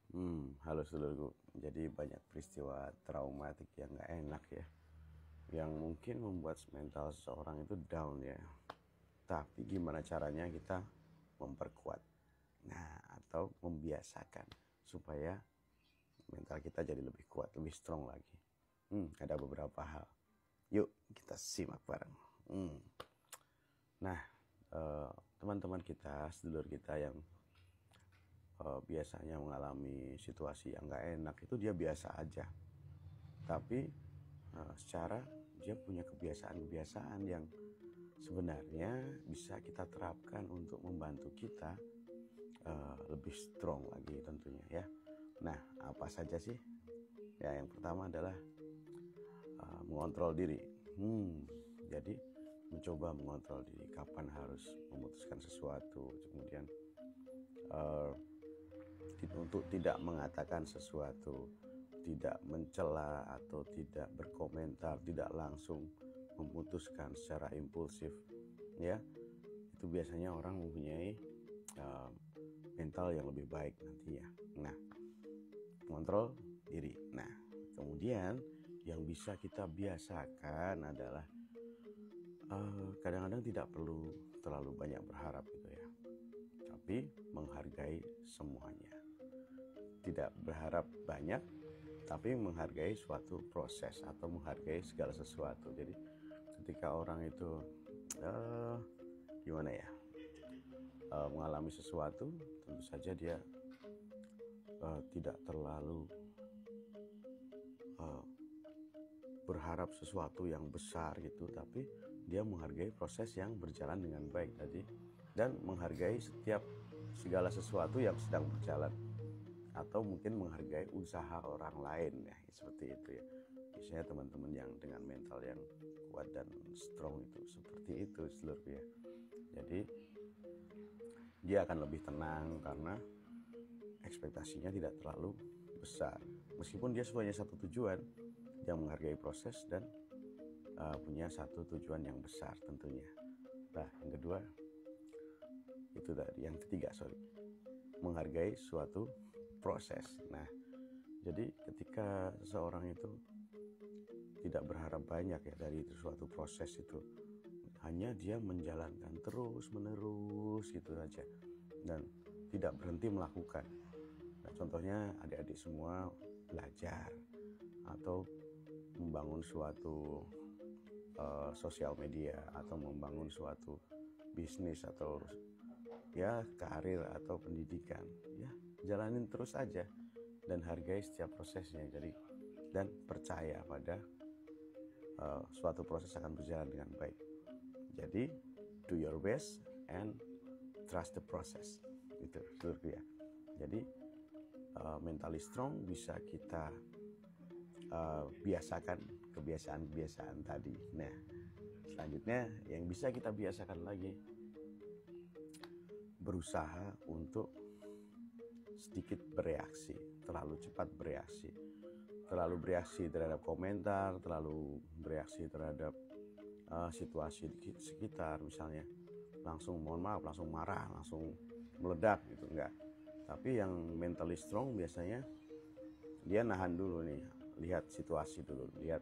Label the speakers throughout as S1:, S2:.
S1: Halo seluruhku. Jadi banyak peristiwa traumatik yang gak enak ya, yang mungkin membuat mental seseorang itu down ya. Tapi gimana caranya kita memperkuat, atau membiasakan supaya mental kita jadi lebih kuat, lebih strong lagi. Ada beberapa hal. Yuk kita simak bareng. Nah, teman-teman kita, sedulur kita yang biasanya mengalami situasi yang gak enak itu dia biasa aja, tapi secara dia punya kebiasaan-kebiasaan yang sebenarnya bisa kita terapkan untuk membantu kita lebih strong lagi tentunya ya. Nah, apa saja sih? Ya, yang pertama adalah mengontrol diri. Jadi mencoba mengontrol diri, kapan harus memutuskan sesuatu, kemudian untuk tidak mengatakan sesuatu, tidak mencela atau tidak berkomentar, tidak langsung memutuskan secara impulsif ya. Itu biasanya orang mempunyai mental yang lebih baik nantinya. Nah, mengontrol diri. Nah, kemudian yang bisa kita biasakan adalah kadang-kadang tidak perlu terlalu banyak berharap gitu ya, tapi menghargai semuanya. Tidak berharap banyak, tapi menghargai suatu proses atau menghargai segala sesuatu. Jadi ketika orang itu gimana ya, mengalami sesuatu, tentu saja dia tidak terlalu berharap sesuatu yang besar gitu, tapi dia menghargai proses yang berjalan dengan baik tadi, dan menghargai segala sesuatu yang sedang berjalan, atau mungkin menghargai usaha orang lain ya, seperti itu ya. Biasanya teman-teman yang dengan mental yang kuat dan strong itu seperti itu seluruh ya. Jadi dia akan lebih tenang karena ekspektasinya tidak terlalu besar, meskipun dia punya satu tujuan, yang menghargai proses dan punya satu tujuan yang besar tentunya. Nah, yang kedua itu tadi, yang ketiga menghargai suatu proses. Nah, jadi ketika seseorang itu tidak berharap banyak ya dari suatu proses itu, hanya dia menjalankan terus menerus gitu saja dan tidak berhenti melakukan. Nah, contohnya adik-adik semua belajar atau membangun suatu sosial media atau membangun suatu bisnis atau ya karir atau pendidikan ya, jalanin terus aja dan hargai setiap prosesnya. Jadi dan percaya pada suatu proses akan berjalan dengan baik. Jadi do your best and trust the process, itu seluruh ya. Jadi mentally strong bisa kita biasakan kebiasaan-kebiasaan tadi. Nah, selanjutnya yang bisa kita biasakan lagi, berusaha untuk sedikit bereaksi, terlalu cepat bereaksi, terlalu bereaksi terhadap komentar, terlalu bereaksi terhadap situasi di sekitar, misalnya langsung mohon maaf, langsung marah, langsung meledak gitu, enggak. Tapi yang mentally strong biasanya dia nahan dulu nih, lihat situasi dulu, lihat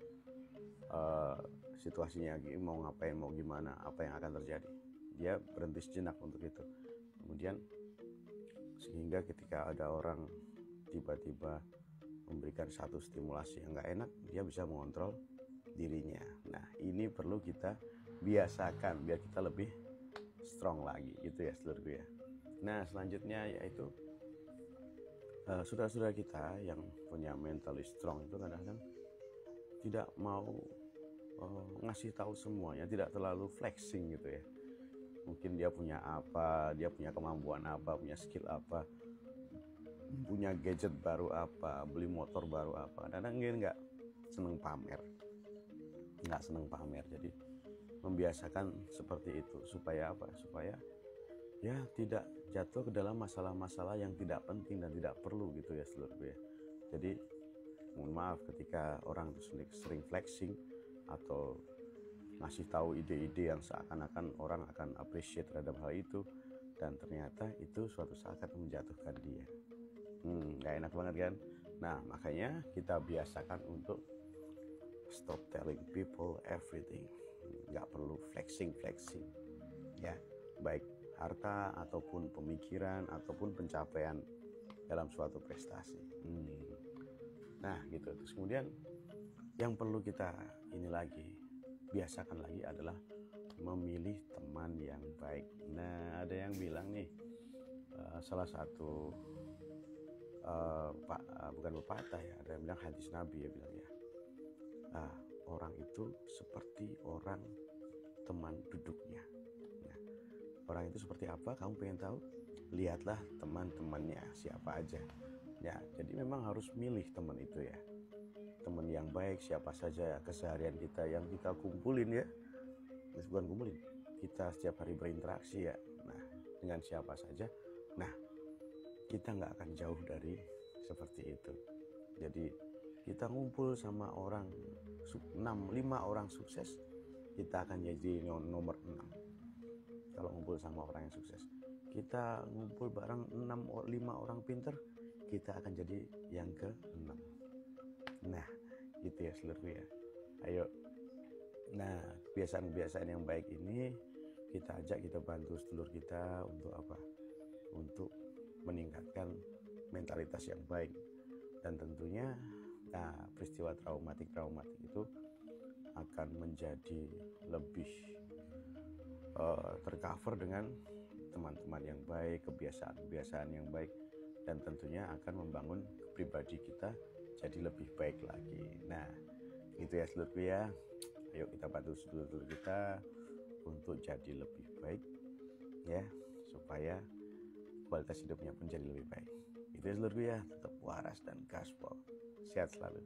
S1: situasinya mau ngapain, mau gimana, apa yang akan terjadi. Dia berhenti sejenak untuk itu. Kemudian sehingga ketika ada orang tiba-tiba memberikan satu stimulasi yang gak enak, dia bisa mengontrol dirinya. Nah, ini perlu kita biasakan biar kita lebih strong lagi gitu ya seluruhku ya. Nah, selanjutnya yaitu saudara-saudara kita yang punya mentally strong itu kadang-kadang tidak mau ngasih tahu semuanya, tidak terlalu flexing gitu ya. Mungkin dia punya apa, dia punya kemampuan apa, punya skill apa, punya gadget baru apa, beli motor baru apa. Kadang dia nggak seneng pamer, Jadi membiasakan seperti itu supaya apa? Supaya ya tidak jatuh ke dalam masalah-masalah yang tidak penting dan tidak perlu gitu ya seluruh ya. Jadi mohon maaf ketika orang sering flexing atau ngasih tahu ide-ide yang seakan-akan orang akan appreciate terhadap hal itu, dan ternyata itu suatu saat akan menjatuhkan dia. nggak enak banget kan. Nah, makanya kita biasakan untuk stop telling people everything. Nggak perlu flexing ya, baik harta ataupun pemikiran ataupun pencapaian dalam suatu prestasi. Nah gitu. Terus kemudian yang perlu kita ini lagi biasakan lagi adalah memilih teman yang baik. Nah, ada yang bilang nih, salah satu bukan pepatah ya, ada yang bilang hadis Nabi ya, bilang ya, orang itu seperti orang teman duduknya. Nah, orang itu seperti apa? Kamu pengen tahu? Lihatlah teman-temannya siapa aja. Ya, jadi memang harus milih teman itu ya. Teman yang baik siapa saja keseharian kita yang kita kumpulin ya. Bukan kumpulin, kita setiap hari berinteraksi ya. Nah, dengan siapa saja. Nah, kita nggak akan jauh dari seperti itu. Jadi kita ngumpul sama orang 5 orang sukses, kita akan jadi nomor 6. Kalau ngumpul sama orang yang sukses, kita ngumpul bareng 5 orang pinter, kita akan jadi yang ke-6. Nah, gitu ya seluruh ya. Ayo. Nah, kebiasaan-kebiasaan yang baik ini kita ajak, kita bantu sedulur kita untuk apa? Untuk meningkatkan mentalitas yang baik. Dan tentunya peristiwa traumatik itu akan menjadi lebih tercover dengan teman-teman yang baik, kebiasaan-kebiasaan yang baik, dan tentunya akan membangun pribadi kita jadi lebih baik lagi. Nah, itu ya seluruhku ya. Ayo kita bantu sedulur kita untuk jadi lebih baik ya, supaya kualitas hidupnya pun jadi lebih baik. Itu ya seluruhku ya, tetap waras dan gaspol. Sehat selalu.